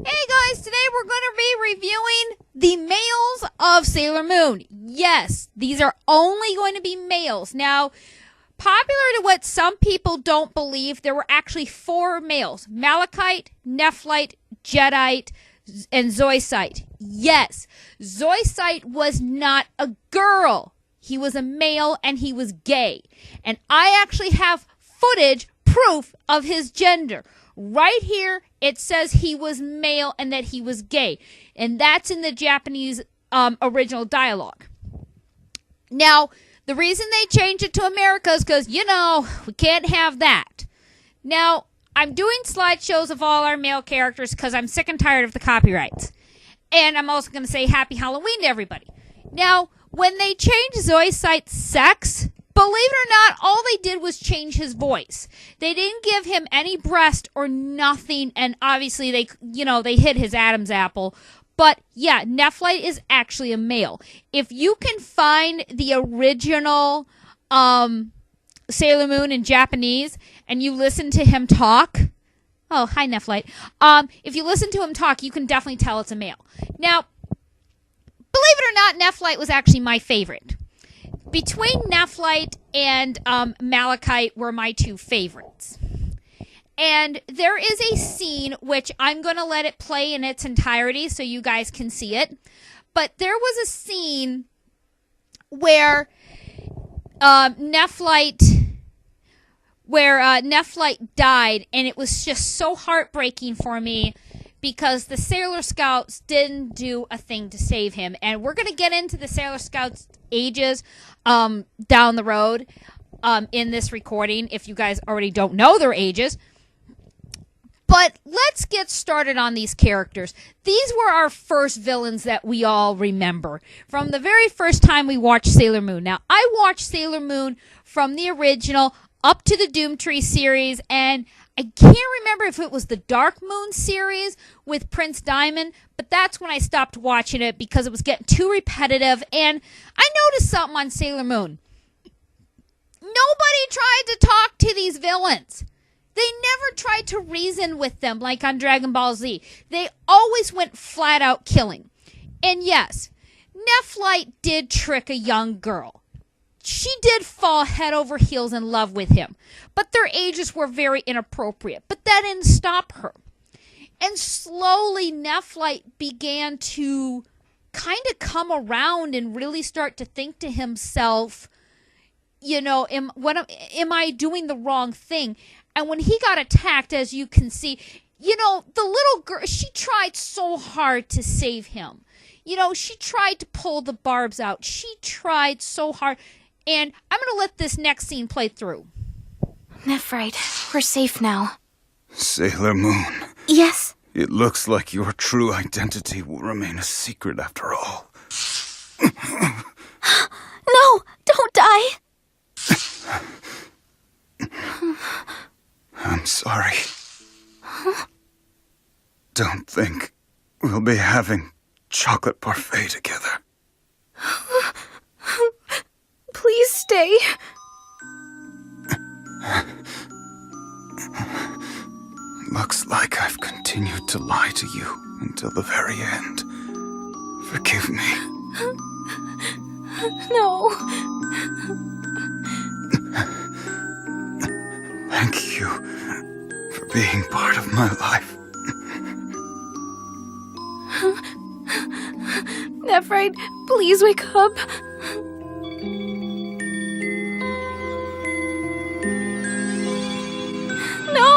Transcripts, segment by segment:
Hey guys, today we're going to be reviewing the males of Sailor Moon. Yes, these are only going to be males. Now, popular to what some people don't believe, there were actually 4 males: Malachite, Nephlite, Jadeite, and Zoisite. Yes, Zoisite was not a girl. He was a male and he was gay. And I actually have footage, proof of his gender. Right here, it says he was male and that he was gay. And that's in the Japanese original dialogue. Now, the reason they changed it to America is because, we can't have that. Now, I'm doing slideshows of all our male characters because I'm sick and tired of the copyrights. And I'm also going to say Happy Halloween to everybody. Now, when they changed Zoisite's sex, believe it or not, all they did was change his voice. They didn't give him any breast or nothing, and obviously they hid his Adam's apple. But yeah, Nephlite is actually a male. If you can find the original Sailor Moon in Japanese and you listen to him talk, oh, hi Nephlite. If you listen to him talk, you can definitely tell it's a male. Now, believe it or not, Nephlite was actually my favorite. Between Nephlite and Malachite were my 2 favorites. And there is a scene, which I'm going to let it play in its entirety so you guys can see it. But there was a scene where Nephlite died, and it was just so heartbreaking for me because the Sailor Scouts didn't do a thing to save him. And we're going to get into the Sailor Scouts' ages down the road in this recording, if you guys already don't know their ages. But let's get started on these characters. These were our first villains that we all remember from the very first time we watched Sailor Moon. Now, I watched Sailor Moon from the original up to the Doomtree series, and I can't remember if it was the Dark Moon series with Prince Diamond, but that's when I stopped watching it because it was getting too repetitive. And I noticed something on Sailor Moon. Nobody tried to talk to these villains. They never tried to reason with them like on Dragon Ball Z. They always went flat out killing. And yes, Nephlite did trick a young girl. She did fall head over heels in love with him, but their ages were very inappropriate. But that didn't stop her. And slowly, Nephlite began to kind of come around and really start to think to himself, am I doing the wrong thing? And when he got attacked, as you can see, the little girl, she tried so hard to save him. She tried to pull the barbs out. She tried so hard. And I'm going to let this next scene play through. Nephrite, we're safe now. Sailor Moon. Yes? It looks like your true identity will remain a secret after all. No, don't die. I'm sorry. Don't think we'll be having chocolate parfait together. Please stay. Looks like I've continued to lie to you until the very end. Forgive me. No. Thank you for being part of my life. Nephrite, please wake up. No,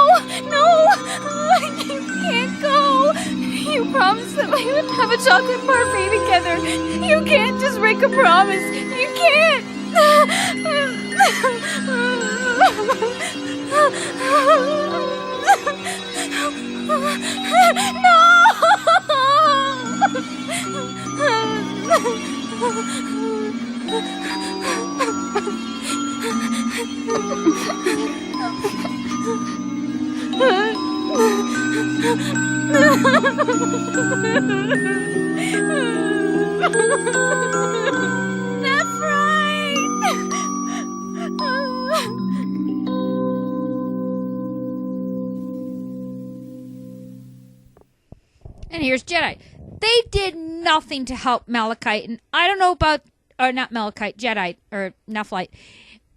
you can't go. You promised that we would have a chocolate parfait together. You can't just break a promise. You can't. That's right. And here's Jedi. They did nothing to help Malachite. And I don't know about, or not Malachite, Jedi, or Nephlite.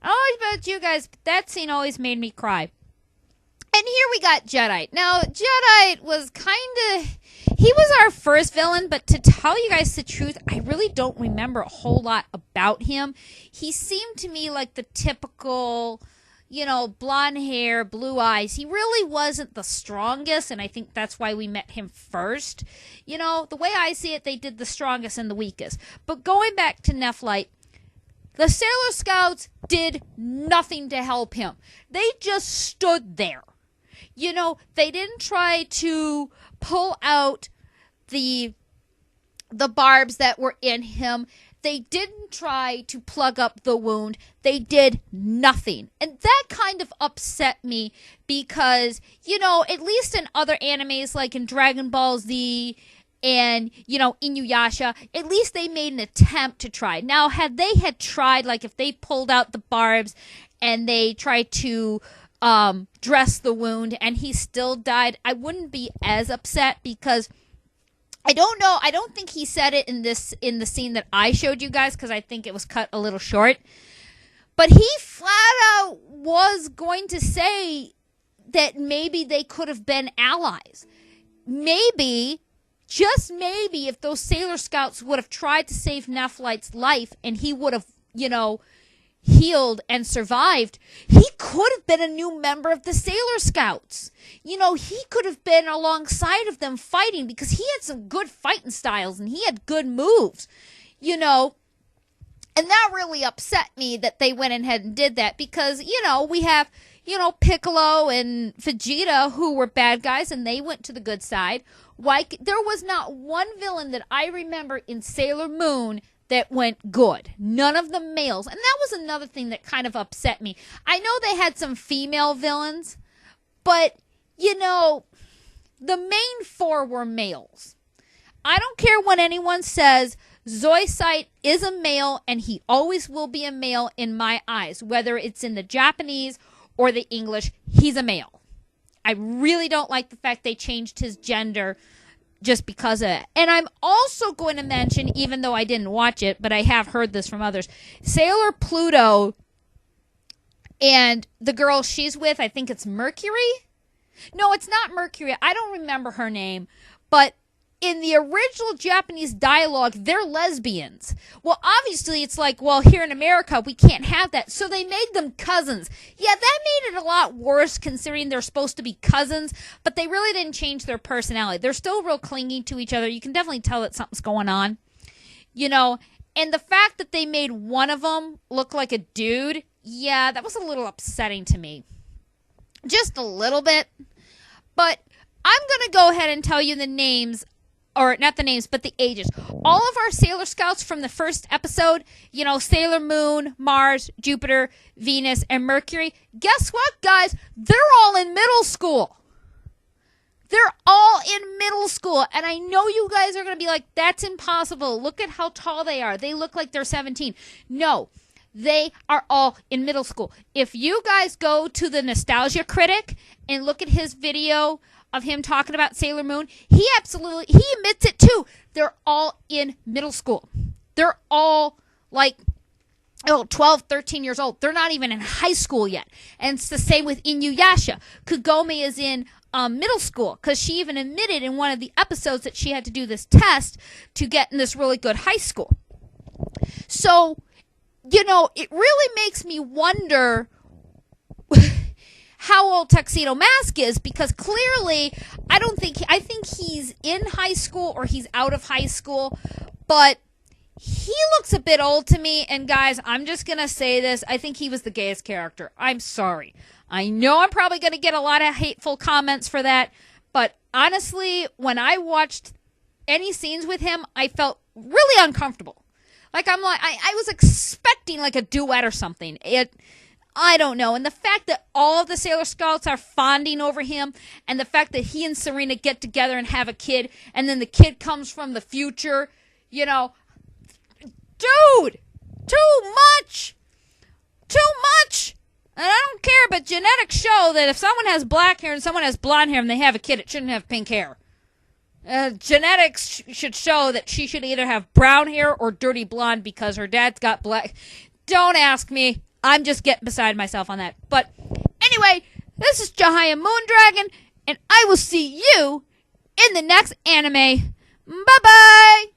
I don't know about you guys, but that scene always made me cry. And here we got Jedi. Now, Jedi was he was our first villain, but to tell you guys the truth, I really don't remember a whole lot about him. He seemed to me like the typical, blonde hair, blue eyes. He really wasn't the strongest, and I think that's why we met him first. The way I see it, they did the strongest and the weakest. But going back to Nephlite, the Sailor Scouts did nothing to help him. They just stood there. They didn't try to pull out the barbs that were in him. They didn't try to plug up the wound. They did nothing. And that kind of upset me because, at least in other animes like in Dragon Ball Z and, Inuyasha, at least they made an attempt to try. Now, had they tried, like if they pulled out the barbs and they tried to dress the wound and he still died, I wouldn't be as upset because I don't know. I don't think he said it in the scene that I showed you guys because I think it was cut a little short. But he flat out was going to say that maybe they could have been allies. Maybe, just maybe, if those Sailor Scouts would have tried to save Nephlite's life and he would have, healed and survived, he could have been a new member of the Sailor Scouts. He could have been alongside of them fighting because he had some good fighting styles and he had good moves, and that really upset me that they went ahead and did that because, we have, Piccolo and Vegeta who were bad guys and they went to the good side. There was not one villain that I remember in Sailor Moon that went good. None of the males. And that was another thing that kind of upset me. I know they had some female villains, but, the main four were males. I don't care what anyone says. Zoisite is a male, and he always will be a male in my eyes. Whether it's in the Japanese or the English, he's a male. I really don't like the fact they changed his gender just because of it. And I'm also going to mention, even though I didn't watch it, but I have heard this from others, Sailor Pluto and the girl she's with, I think it's Mercury? No, it's not Mercury. I don't remember her name. But in the original Japanese dialogue, they're lesbians. Well, obviously, it's like, well, here in America, we can't have that. So they made them cousins. Yeah, that made it a lot worse considering they're supposed to be cousins, but they really didn't change their personality. They're still real clingy to each other. You can definitely tell that something's going on. And the fact that they made one of them look like a dude, yeah, that was a little upsetting to me. Just a little bit. But I'm going to go ahead and tell you the names, or not the names, but the ages. All of our Sailor Scouts from the first episode, Sailor Moon, Mars, Jupiter, Venus, and Mercury, guess what, guys? They're all in middle school. They're all in middle school. And I know you guys are going to be like, that's impossible. Look at how tall they are. They look like they're 17. No, they are all in middle school. If you guys go to the Nostalgia Critic and look at his video of him talking about Sailor Moon, he admits it too. They're all in middle school. They're all like 12, 13 years old. They're not even in high school yet. And it's the same with Inuyasha. Kagome is in middle school because she even admitted in one of the episodes that she had to do this test to get in this really good high school. So, it really makes me wonder how old Tuxedo Mask is, because clearly I think he's in high school or he's out of high school, but he looks a bit old to me. And guys, I'm just going to say this. I think he was the gayest character. I'm sorry. I know I'm probably going to get a lot of hateful comments for that, but honestly, when I watched any scenes with him, I felt really uncomfortable. Like I was expecting like a duet or something. I don't know. And the fact that all of the Sailor Scouts are fawning over him, and the fact that he and Serena get together and have a kid, and then the kid comes from the future, dude, too much. And I don't care, but genetics show that if someone has black hair and someone has blonde hair and they have a kid, it shouldn't have pink hair. Genetics should show that she should either have brown hair or dirty blonde because her dad's got black. Don't ask me. I'm just getting beside myself on that. But anyway, this is Jahia Moondragon, and I will see you in the next anime. Bye-bye!